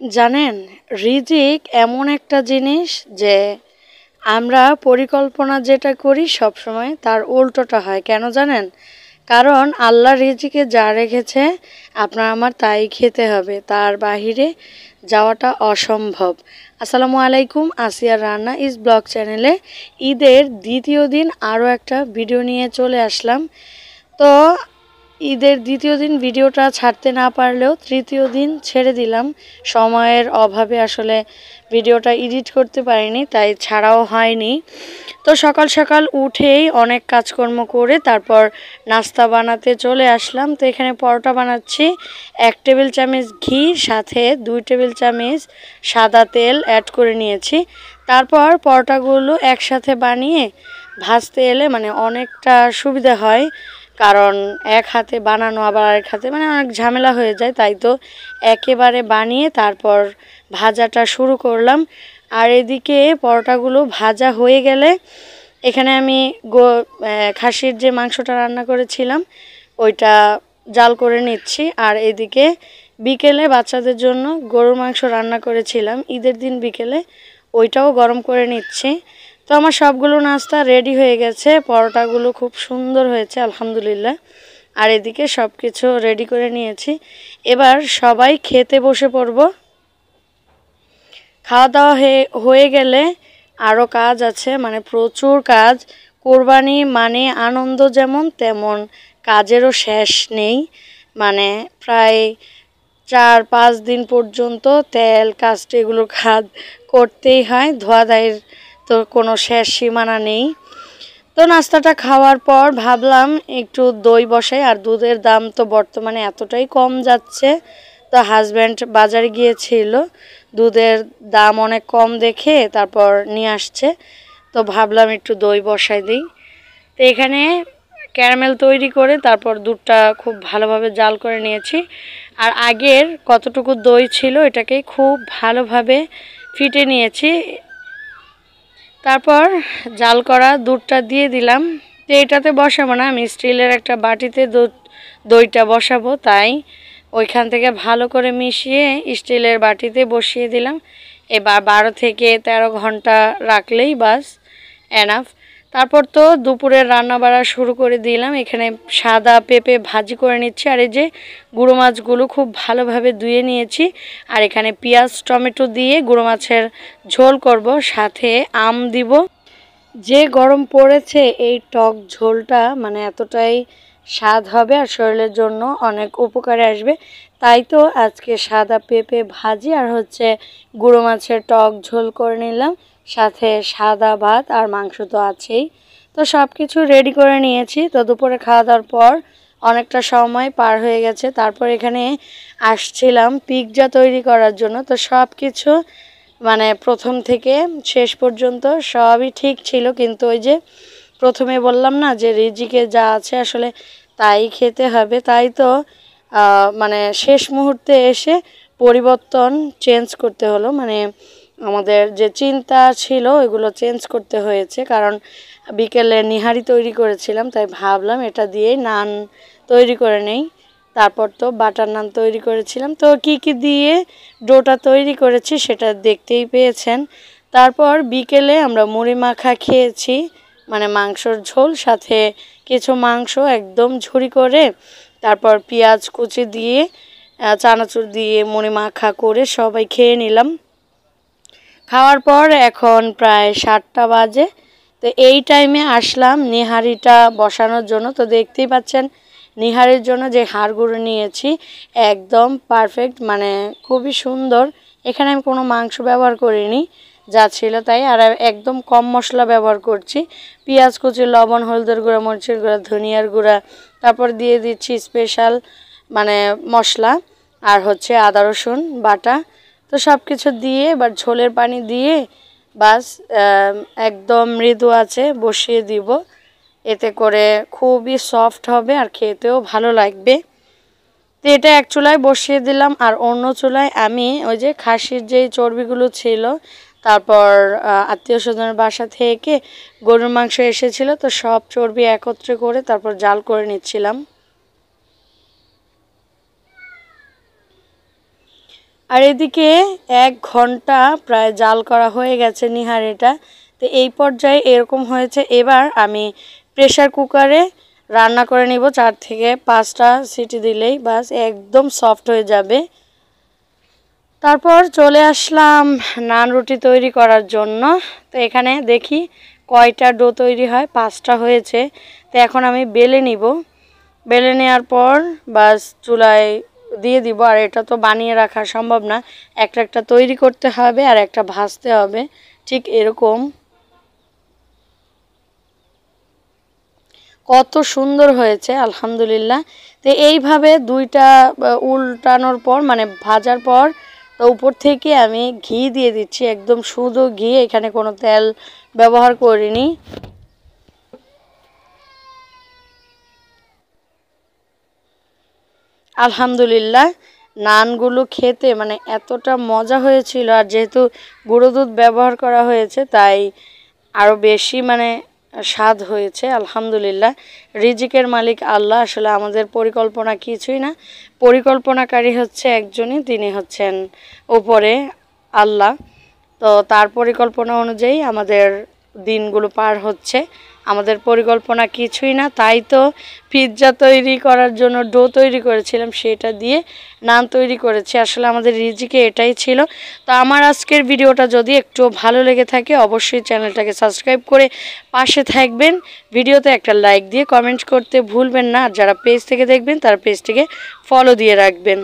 জানেন, রিজিক এমন একটা জিনিস যে আমরা পরিকল্পনা যেটা করি সবসময় তার উল্টোটা হয়। কেন জানেন? কারণ আল্লাহ রিজিকে যা রেখেছে আপনার আমার তাই খেতে হবে, তার বাহিরে যাওয়াটা অসম্ভব। আসসালামু আলাইকুম, আসিয়ার রান্না ইজ ব্লগ চ্যানেলে ঈদের দ্বিতীয় দিন আরও একটা ভিডিও নিয়ে চলে আসলাম। তো ঈদের দ্বিতীয় দিন ভিডিওটা ছাড়তে না পারলেও তৃতীয় দিন ছেড়ে দিলাম। সময়ের অভাবে আসলে ভিডিওটা এডিট করতে পারিনি, তাই ছাড়াও হয়নি। তো সকাল সকাল উঠেই অনেক কাজকর্ম করে তারপর নাস্তা বানাতে চলে আসলাম। তো এখানে পরোটা বানাচ্ছি। 1 টেবিল চামচ ঘি সাথে 2 টেবিল চামচ সাদা তেল অ্যাড করে নিয়েছি। তারপর পরোটাগুলো একসাথে বানিয়ে ভাজতে এলে অনেকটা সুবিধা হয়, কারণ এক হাতে বানানো আবার আরেক হাতে অনেক ঝামেলা হয়ে যায়। তাই তো একেবারে বানিয়ে তারপর ভাজাটা শুরু করলাম। আর এদিকে পরোটাগুলো ভাজা হয়ে গেলে এখানে আমি খাসির যে মাংসটা রান্না করেছিলাম ওইটা জাল করে নিচ্ছি। আর এদিকে বিকেলে বাচ্চাদের জন্য গরুর মাংস রান্না করেছিলাম ঈদের দিন বিকেলে, ওইটাও গরম করে নিচ্ছি। তো আমার সবগুলো নাস্তা রেডি হয়ে গেছে। পরোটাগুলো খুব সুন্দর হয়েছে আলহামদুলিল্লাহ। আর এদিকে সব কিছু রেডি করে নিয়েছি। এবার সবাই খেতে বসে পড়ব। খাওয়া দাওয়া হয়ে গেলে আরও কাজ আছে, প্রচুর কাজ। কোরবানি আনন্দ যেমন তেমন কাজেরও শেষ নেই। প্রায় 4-5 দিন পর্যন্ত তেল কাস্ট এগুলো কাজ করতেই হয়, ধোয়াধাইয়ের তো কোনো শেষ সীমানা নেই। তো নাস্তাটা খাওয়ার পর ভাবলাম একটু দই বসাই। আর দুধের দাম তো বর্তমানে এতটাই কম যাচ্ছে, তো হাজব্যান্ড বাজারে গিয়েছিল, দুধের দাম অনেক কম দেখে তারপর নিয়ে আসছে। তো ভাবলাম একটু দই বসাই দিই। তো এখানে ক্যারামেল তৈরি করে তারপর দুধটা খুব ভালোভাবে জাল করে নিয়েছি। আর আগের কতটুকু দই ছিল এটাকেই খুব ভালোভাবে ফিটে নিয়েছি। তারপর জাল করা দুধটা দিয়ে দিলাম। তো এটাতে বসাবো না, আমি স্টিলের একটা বাটিতে দইটা বসাবো, তাই ওইখান থেকে ভালো করে মিশিয়ে স্টিলের বাটিতে বসিয়ে দিলাম। এবার 12 থেকে 13 ঘন্টা রাখলেই বাস এনাফ। তারপর তো দুপুরের রান্না বাড়া শুরু করে দিলাম। এখানে সাদা পেঁপে ভাজি করে নিচ্ছি। আর এই যে গুঁড়ো মাছগুলো খুব ভালোভাবে ধুয়ে নিয়েছি। আর এখানে পেঁয়াজ টমেটো দিয়ে গুঁড়ো মাছের ঝোল করব, সাথে আম দিব। যে গরম পড়েছে এই টক ঝোলটা এতটাই স্বাদ হবে আর শরীরের জন্য অনেক উপকারে আসবে। তাই তো আজকে সাদা পেঁপে ভাজি আর গুঁড়ো মাছের টক ঝোল করে নিলাম, সাথে সাদা ভাত আর মাংস তো আছেই। তো সব কিছু রেডি করে নিয়েছি। তো দুপুরে খাওয়া দাওয়ার পর অনেকটা সময় পার হয়ে গেছে। তারপর এখানে আসছিলাম পিৎজা তৈরি করার জন্য। তো সব কিছু প্রথম থেকে শেষ পর্যন্ত সবই ঠিক ছিল, কিন্তু ওই যে প্রথমে বললাম না যে রিজিকে যা আছে আসলে তাই খেতে হবে। তাই তো শেষ মুহূর্তে এসে পরিবর্তন চেঞ্জ করতে হলো। আমাদের যে চিন্তা ছিল এগুলো চেঞ্জ করতে হয়েছে, কারণ বিকেলে নিহারি তৈরি করেছিলাম, তাই ভাবলাম এটা দিয়েই নান তৈরি করে নেই। তারপর তো বাটার নান তৈরি করেছিলাম। তো কি কি দিয়ে ডোটা তৈরি করেছি সেটা দেখতেই পেয়েছেন। তারপর বিকেলে আমরা মুড়ি মাখা খেয়েছি, মাংসর ঝোল সাথে কিছু মাংস একদম ঝুরি করে, তারপর পেঁয়াজ কুচি দিয়ে চানাচুর দিয়ে মুড়ি মাখা করে সবাই খেয়ে নিলাম। খাওয়ার পর এখন প্রায় 7টা বাজে। তো এই টাইমে আসলাম নিহারিটা বসানোর জন্য। তো দেখতেই পাচ্ছেন নিহারির জন্য যে হাড়গুলো নিয়েছি একদম পারফেক্ট, খুবই সুন্দর। এখানে আমি কোনো মাংস ব্যবহার করিনি, যা ছিল তাই। আর একদম কম মশলা ব্যবহার করছি। পেঁয়াজ কুচি, লবণ, হলুদের গুঁড়া, মরিচের গুঁড়া, ধনিয়ার গুঁড়া, তারপর দিয়ে দিচ্ছি স্পেশাল মশলা আর আদা রসুন বাটা। তো সব কিছু দিয়ে এবার ঝোলের পানি দিয়ে বাস একদম মৃদু আছে বসিয়ে দিব। এতে করে খুবই সফট হবে আর খেতেও ভালো লাগবে। তো এটা এক চুলায় বসিয়ে দিলাম, আর অন্য চুলায় আমি ওই যে খাসির যেই চর্বিগুলো ছিল, তারপর আত্মীয় স্বজনের বাসা থেকে গরুর মাংস এসেছিল, তো সব চর্বি একত্রে করে তারপর জাল করে নিচ্ছিলাম। আর এদিকে 1 ঘন্টা প্রায় জাল করা হয়ে গেছে নিহারিটা। তো এই পর্যায়ে এরকম হয়েছে। এবার আমি প্রেসার কুকারে রান্না করে নিব। 4 থেকে 5টা সিটি দিলেই বাস একদম সফট হয়ে যাবে। তারপর চলে আসলাম নান রুটি তৈরি করার জন্য। তো এখানে দেখি কয়টা ডো তৈরি হয়, 5টা হয়েছে। তো এখন আমি বেলে নিব। বেলে নেওয়ার পর বাস চুলায় দিয়ে দিব। আর এটা তো বানিয়ে রাখা সম্ভব না, একটা একটা তৈরি করতে হবে আর একটা ভাজতে হবে, ঠিক এরকম। কত সুন্দর হয়েছে আলহামদুলিল্লাহ। তো এইভাবে 2টা উল্টানোর পর মানে ভাজার পর তো উপর থেকে আমি ঘি দিয়ে দিচ্ছি, একদম শুধু ঘি, এখানে কোনো তেল ব্যবহার করিনি। আলহামদুলিল্লাহ নানগুলো খেতে মানে এতটা মজা হয়েছিল। আর যেহেতু গুঁড়ো দুধ ব্যবহার করা হয়েছে তাই আরও বেশি মানে স্বাদ হয়েছে আলহামদুলিল্লাহ। রিজিকের মালিক আল্লাহ, আসলে আমাদের পরিকল্পনা কিছুই না, পরিকল্পনাকারী হচ্ছে একজনই, তিনি হচ্ছেন উপরে আল্লাহ। তো তার পরিকল্পনা অনুযায়ী আমাদের দিনগুলো পার হচ্ছে, আমাদের পরিকল্পনা কিছুই না। তাই তো পিৎজা তৈরি করার জন্য ডো তৈরি করেছিলাম, সেটা দিয়ে নান তৈরি করেছি। আসলে আমাদের রিজিকে এটাই ছিল। তো আমার আজকের ভিডিওটা যদি একটু ভালো লেগে থাকে অবশ্যই চ্যানেলটাকে সাবস্ক্রাইব করে পাশে থাকবেন। ভিডিওতে একটা লাইক দিয়ে কমেন্ট করতে ভুলবেন না। আর যারা পেজ থেকে দেখবেন তারা পেজটিকে ফলো দিয়ে রাখবেন।